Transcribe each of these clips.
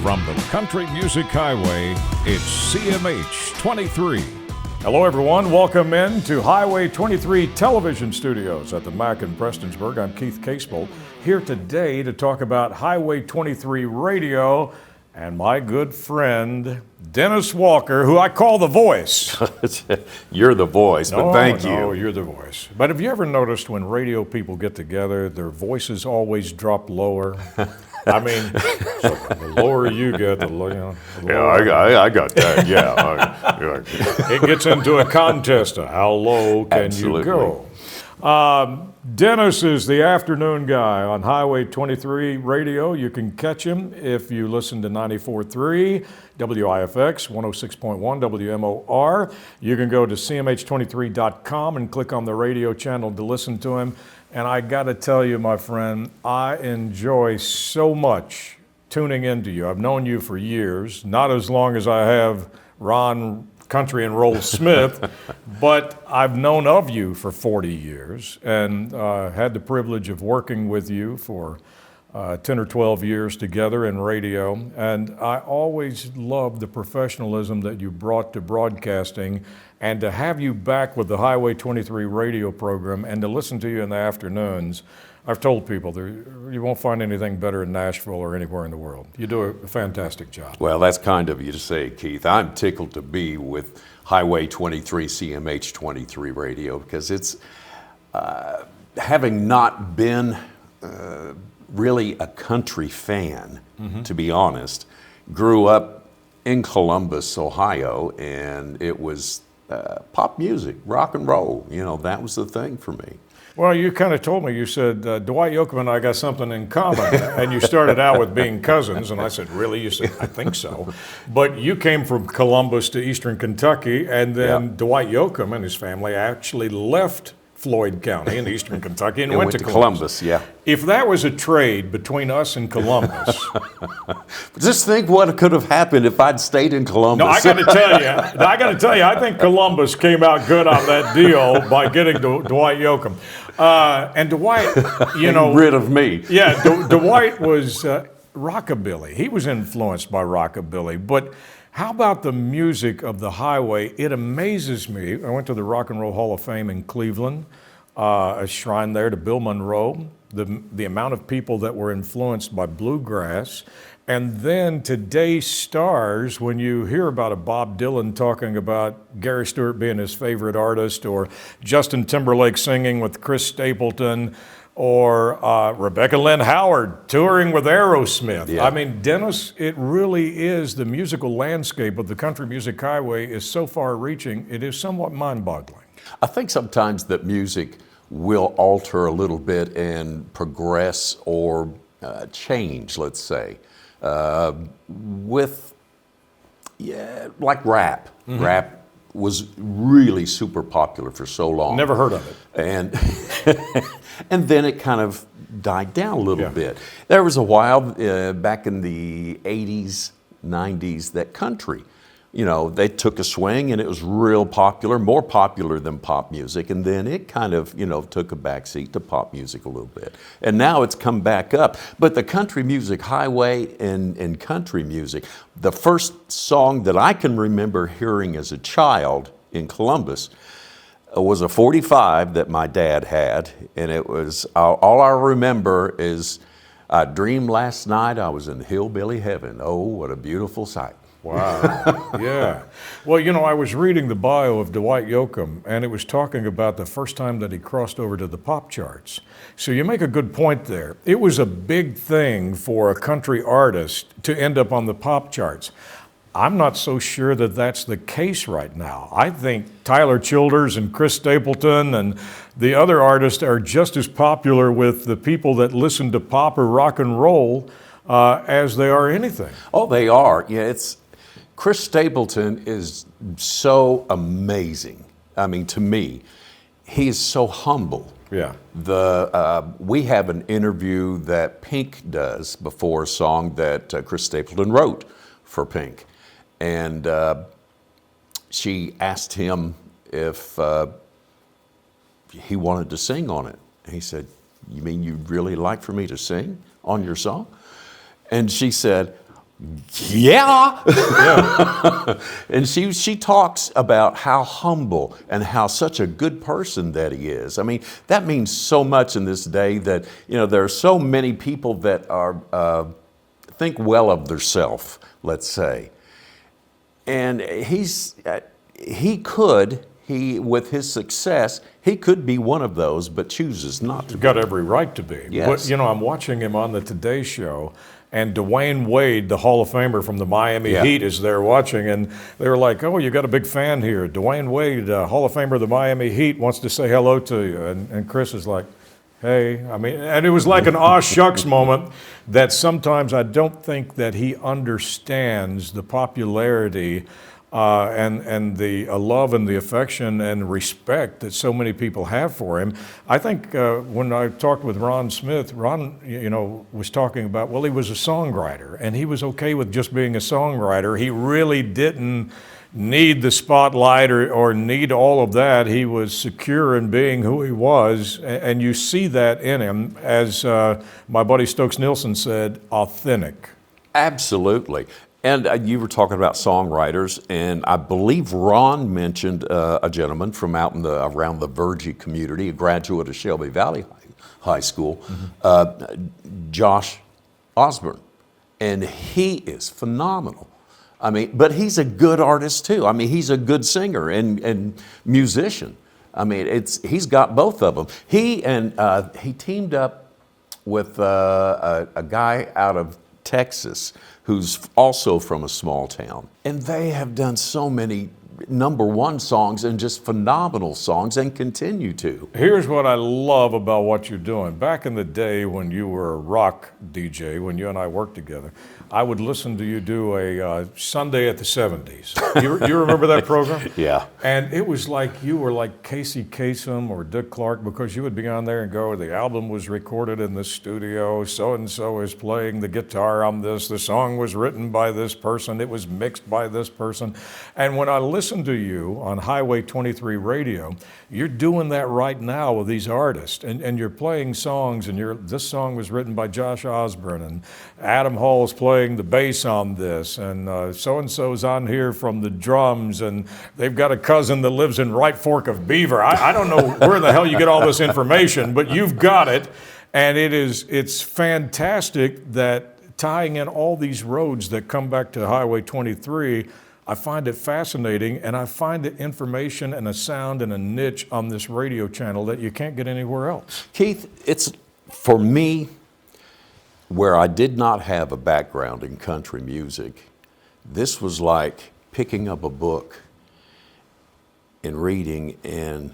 From the Country Music Highway, it's CMH 23. Hello, everyone. Welcome in to Highway 23 Television Studios at the Mac in Prestonsburg. I'm Keith Casebolt, here today to talk about Highway 23 Radio and my good friend, Dennis Walker, who I call the voice. You're the voice, but thank you. No, you're the voice. But have you ever noticed when radio people get together, their voices always drop lower? I mean, so the lower you get, the lower. Yeah, I got that. Yeah, it gets into a contest of how low can you go. Dennis is the afternoon guy on Highway 23 Radio. You can catch him if you listen to 94.3 WIFX, 106.1 WMOR. You can go to cmh23.com and click on the radio channel to listen to him. And I got to tell you, my friend, I enjoy so much tuning into you. I've known you for years, not as long as I have Ron Country and Roll Smith, but I've known of you for 40 years and had the privilege of working with you for 10 or 12 years together in radio. And I always loved the professionalism that you brought to broadcasting, and to have you back with the Highway 23 radio program and to listen to you in the afternoons. I've told people you won't find anything better in Nashville or anywhere in the world. You do a fantastic job. Well, that's kind of you to say, Keith. I'm tickled to be with Highway 23, CMH 23 Radio, because it's, having not been really a country fan, to be honest, grew up in Columbus, Ohio, and it was pop music, rock and roll. You know, that was the thing for me. Well, you kind of told me, you said, Dwight Yoakam and I got something in common. And you started out with being cousins. And I said, really? You said, I think so. But you came from Columbus to Eastern Kentucky. And then Dwight Yoakam and his family actually left Floyd County in Eastern Kentucky and went to Columbus. Yeah. If that was a trade between us and Columbus. Just think what could have happened if I'd stayed in Columbus. No, I got to tell you, I think Columbus came out good on that deal by getting Dwight Yoakam. And Dwight, you know. rid of me. Yeah, Dwight was rockabilly. He was influenced by rockabilly. But how about the music of the highway? It amazes me. I went to the Rock and Roll Hall of Fame in Cleveland, a shrine there to Bill Monroe, the amount of people that were influenced by bluegrass. And then today's stars, when you hear about a Bob Dylan talking about Gary Stewart being his favorite artist, or Justin Timberlake singing with Chris Stapleton, or Rebecca Lynn Howard touring with Aerosmith. Yeah. I mean, Dennis, it really is, the musical landscape of the Country Music Highway is so far-reaching, it is somewhat mind-boggling. I think sometimes that music will alter a little bit and progress or change, let's say, with, like rap. Rap was really super popular for so long. Never heard of it. And and then it kind of died down a little bit. There was a while back in the 80s, 90s that country, you know, they took a swing and it was real popular, more popular than pop music. And then it kind of, you know, took a backseat to pop music a little bit. And now it's come back up. But the Country Music Highway and country music, the first song that I can remember hearing as a child in Columbus was a 45 that my dad had. And it was, all I remember is, I dreamed last night I was in hillbilly heaven. Oh, what a beautiful sight. Wow. Yeah. Well, you know, I was reading the bio of Dwight Yoakam, and it was talking about the first time that he crossed over to the pop charts. So you make a good point there. It was a big thing for a country artist to end up on the pop charts. I'm not so sure that that's the case right now. I think Tyler Childers and Chris Stapleton and the other artists are just as popular with the people that listen to pop or rock and roll as they are anything. Oh, they are. Yeah, Chris Stapleton is so amazing. I mean, to me, he is so humble. Yeah. We have an interview that Pink does before a song that Chris Stapleton wrote for Pink. And she asked him if he wanted to sing on it. And he said, "You mean you'd really like for me to sing on your song?" And she said, Yeah. Yeah. And she talks about how humble and how such a good person that he is. I mean, that means so much in this day that, there are so many people that are think well of themselves, let's say. And with his success, he could be one of those, but chooses not to. He's got every right to be. Yes. But, I'm watching him on the Today Show, and Dwayne Wade, the Hall of Famer from the Miami Heat, is there watching, and they were like, "Oh, you got a big fan here. Dwayne Wade, Hall of Famer of the Miami Heat, wants to say hello to you." And Chris is like, "Hey," and it was like an aw shucks moment that sometimes I don't think that he understands the popularity and the love and the affection and respect that so many people have for him. I think when I talked with Ron Smith, Ron, was talking about, well, he was a songwriter, and he was okay with just being a songwriter. He really didn't need the spotlight or need all of that. He was secure in being who he was, and you see that in him, as my buddy Stokes Nielsen said, authentic. Absolutely. And you were talking about songwriters, and I believe Ron mentioned a gentleman from out around the Virgie community, a graduate of Shelby Valley High School, Josh Osborne, and he is phenomenal. But he's a good artist too. He's a good singer and musician. He's got both of them. He teamed up with a guy out of Texas who's also from a small town. And they have done so many #1 songs and just phenomenal songs and continue to. Here's what I love about what you're doing. Back in the day when you were a rock DJ, when you and I worked together, I would listen to you do a Sunday at the 70s. You remember that program? Yeah. And it was like you were like Casey Kasem or Dick Clark, because you would be on there and go, the album was recorded in the studio, so-and-so is playing the guitar on this, the song was written by this person, it was mixed by this person. And when I listen to you on Highway 23 radio, you're doing that right now with these artists, and you're playing songs, and this song was written by Josh Osborne, and Adam Hall's playing the bass on this, and so-and-so's on here from the drums, and they've got a cousin that lives in Right Fork of Beaver. I don't know where the hell you get all this information, but you've got it, and it's fantastic that tying in all these roads that come back to Highway 23, I find it fascinating, and I find the information and a sound and a niche on this radio channel that you can't get anywhere else. Keith, it's, for me, where I did not have a background in country music, this was like picking up a book and reading and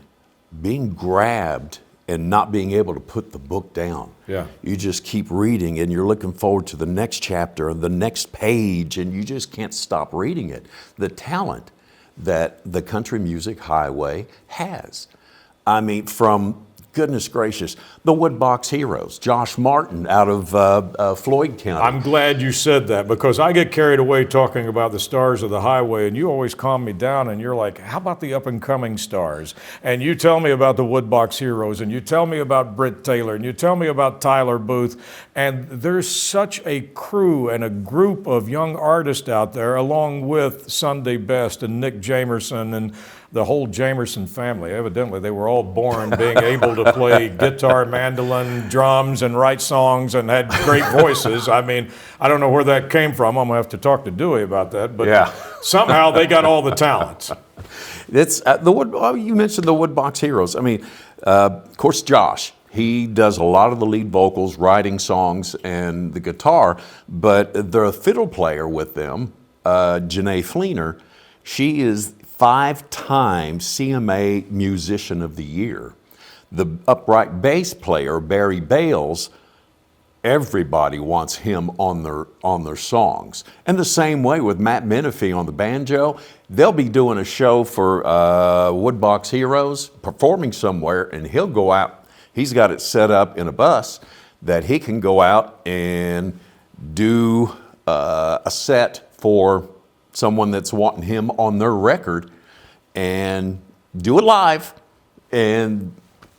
being grabbed and not being able to put the book down. Yeah. You just keep reading, and you're looking forward to the next chapter and the next page, and you just can't stop reading it. The talent that the Country Music Highway has. From goodness gracious, the Woodbox Heroes, Josh Martin out of Floyd County. I'm glad you said that, because I get carried away talking about the stars of the highway, and you always calm me down, and you're like, how about the up-and-coming stars? And you tell me about the Woodbox Heroes, and you tell me about Britt Taylor, and you tell me about Tyler Booth, and there's such a crew and a group of young artists out there, along with Sunday Best and Nick Jamerson and the whole Jamerson family. Evidently, they were all born being able to play guitar, mandolin, drums, and write songs, and had great voices. I don't know where that came from. I'm going to have to talk to Dewey about that. But somehow they got all the talents. It's you mentioned the Woodbox Heroes. Of course, Josh. He does a lot of the lead vocals, writing songs, and the guitar. But the fiddle player with them, Janae Fleener, she is 5-time CMA Musician of the Year. The upright bass player, Barry Bales, everybody wants him on their songs. And the same way with Matt Menifee on the banjo. They'll be doing a show for Woodbox Heroes, performing somewhere, and he'll go out. He's got it set up in a bus that he can go out and do a set for someone that's wanting him on their record and do it live. And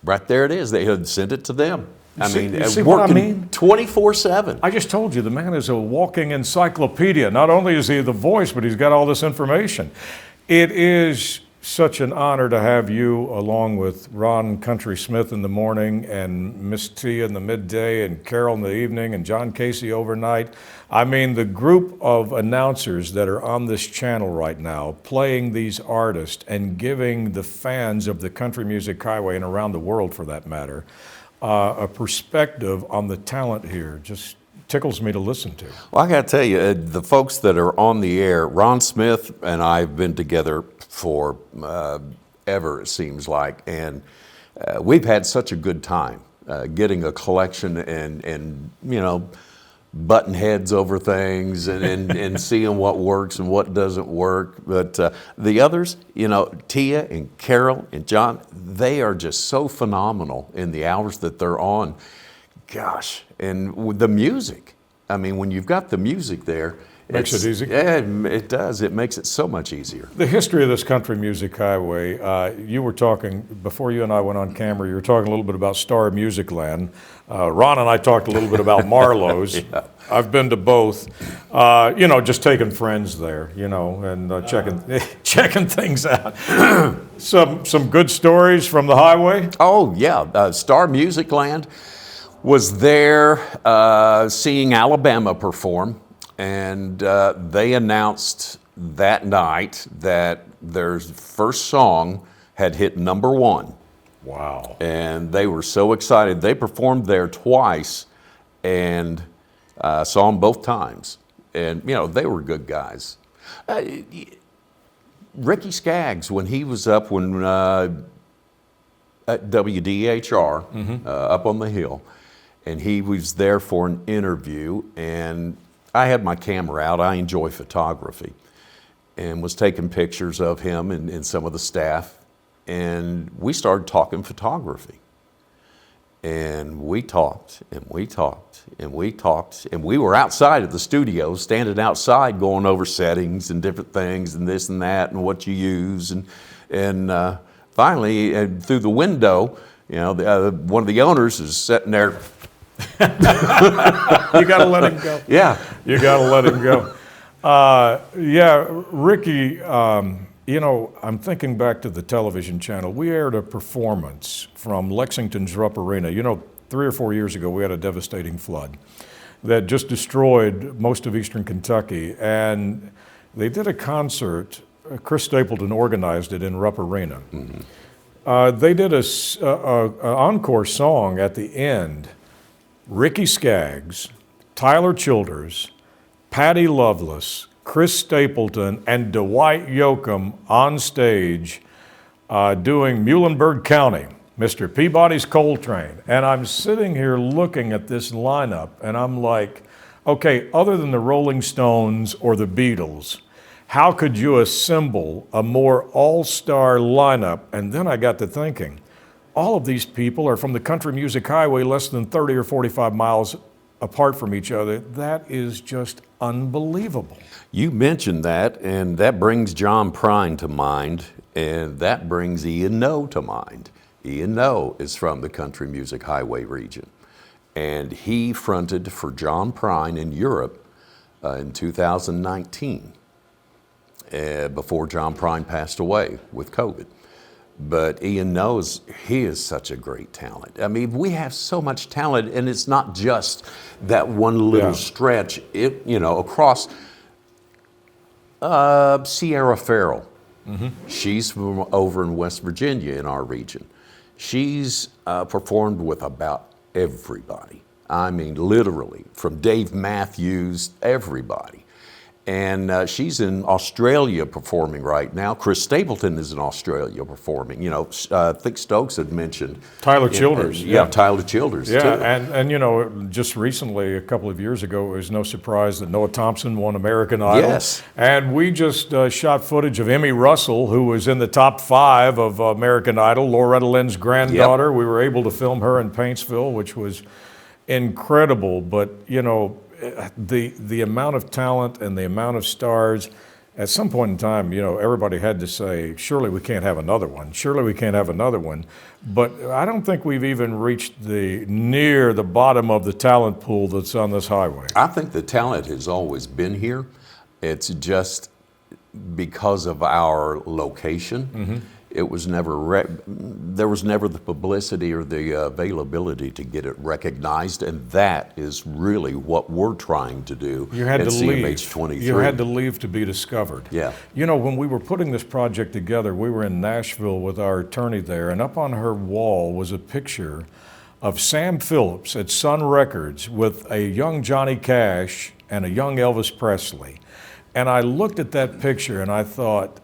right there it is. They had sent it to them. You see what I mean? 24/7. I just told you, the man is a walking encyclopedia. Not only is he the voice, but he's got all this information. It is such an honor to have you along with Ron Country Smith in the morning and Miss T in the midday and Carol in the evening and John Casey overnight. I mean, the group of announcers that are on this channel right now playing these artists and giving the fans of the Country Music Highway and around the world for that matter, a perspective on the talent here just tickles me to listen to. Well, I got to tell you, the folks that are on the air, Ron Smith and I have been together for ever, it seems like, and we've had such a good time getting a collection and button heads over things and seeing what works and what doesn't work. But the others, Tia and Carol and John, they are just so phenomenal in the hours that they're on. Gosh, and with the music, I mean, when you've got the music there, Makes it easy? Yeah, it does. It makes it so much easier. The history of this Country Music Highway, you were talking, before you and I went on camera, you were talking a little bit about Star Music Land. Ron and I talked a little bit about Marlowe's. Yeah. I've been to both, just taking friends there, and checking things out. Some good stories from the highway? Oh, yeah. Star Music Land was there seeing Alabama perform. And they announced that night that their first song had hit #1. Wow. And they were so excited. They performed there twice and saw them both times. And, they were good guys. Ricky Skaggs, when he was up at WDHR, up on the hill, and he was there for an interview, and I had my camera out. I enjoy photography, and was taking pictures of him and some of the staff. And we started talking photography. And we talked, and we talked, and we talked. And we were outside of the studio, standing outside, going over settings and different things and this and that and what you use. And finally, through the window, one of the owners is sitting there. You got to let him go. Yeah. You got to let him go. Ricky, I'm thinking back to the television channel. We aired a performance from Lexington's Rupp Arena. 3 or 4 years ago, we had a devastating flood that just destroyed most of eastern Kentucky. And they did a concert. Chris Stapleton organized it in Rupp Arena. Mm-hmm. They did an encore song at the end. Ricky Skaggs, Tyler Childers, Patty Loveless, Chris Stapleton, and Dwight Yoakam on stage doing Muhlenberg County, Mr. Peabody's Coal Train. And I'm sitting here looking at this lineup, and I'm like, okay, other than the Rolling Stones or the Beatles, how could you assemble a more all-star lineup? And then I got to thinking, all of these people are from the Country Music Highway, less than 30 or 45 miles apart from each other. That is just unbelievable. You mentioned that, and that brings John Prine to mind, and that brings Ian Noe to mind. Ian Noe is from the Country Music Highway region, and he fronted for John Prine in Europe in 2019, before John Prine passed away with COVID. But Ian knows he is such a great talent. I mean, we have so much talent, and it's not just that one little stretch. Across Sierra Farrell. Mm-hmm. She's from over in West Virginia in our region. She's performed with about everybody. I mean, literally, from Dave Matthews, everybody. And she's in Australia performing right now. Chris Stapleton is in Australia performing. I think Stokes had mentioned Tyler Childers. Tyler Childers. Yeah, too. and just recently, a couple of years ago, it was no surprise that Noah Thompson won American Idol. Yes. And we just shot footage of Emmy Russell, who was in the top 5 of American Idol, Loretta Lynn's granddaughter. Yep. We were able to film her in Paintsville, which was incredible. But the amount of talent and the amount of stars, at some point in time, everybody had to say, surely we can't have another one. Surely we can't have another one. But I don't think we've even reached near the bottom of the talent pool that's on this highway. I think the talent has always been here. It's just because of our location. It was never there was never the publicity or the availability to get it recognized, and that is really what we're trying to do at CMH23. You had to leave to be discovered. Yeah. When we were putting this project together, we were in Nashville with our attorney there, and up on her wall was a picture of Sam Phillips at Sun Records with a young Johnny Cash and a young Elvis Presley. And I looked at that picture and I thought,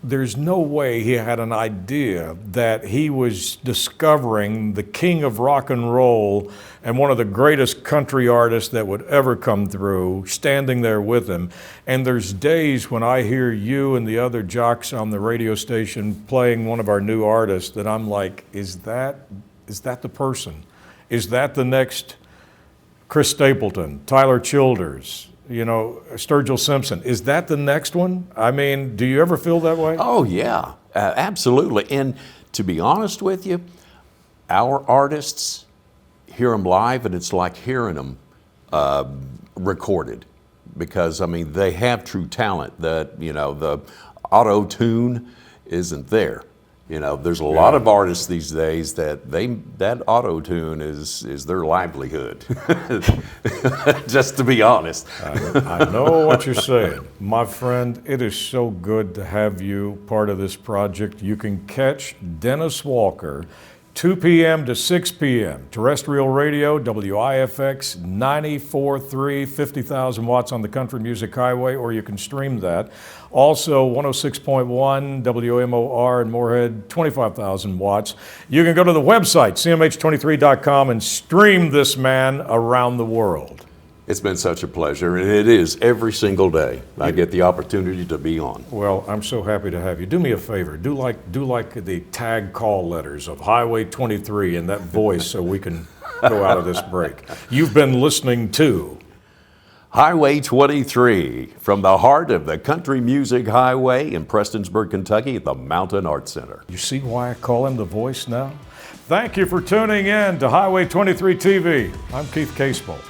there's no way he had an idea that he was discovering the king of rock and roll and one of the greatest country artists that would ever come through, standing there with him. And there's days when I hear you and the other jocks on the radio station playing one of our new artists that I'm like, is that the person? Is that the next Chris Stapleton, Tyler Childers, Sturgill Simpson? Is that the next one? I mean, do you ever feel that way? Oh, yeah, absolutely. And to be honest with you, our artists hear them live, and it's like hearing them recorded, because, I mean, they have true talent that, the auto-tune isn't there. There's a lot of artists these days that auto-tune is their livelihood, just to be honest. I know what you're saying. My friend, it is so good to have you part of this project. You can catch Dennis Walker 2 p.m. to 6 p.m. Terrestrial radio, WIFX 94.3, 50,000 watts on the Country Music Highway, or you can stream that. Also 106.1 WMOR in Moorhead, 25,000 watts. You can go to the website, cmh23.com, and stream this man around the world. It's been such a pleasure, and it is every single day I get the opportunity to be on. Well, I'm so happy to have you. Do me a favor. Do like the tag call letters of Highway 23 in that voice so we can go out of this break. You've been listening to Highway 23, from the heart of the Country Music Highway in Prestonsburg, Kentucky at the Mountain Arts Center. You see why I call him the voice now? Thank you for tuning in to Highway 23 TV. I'm Keith Casebolt.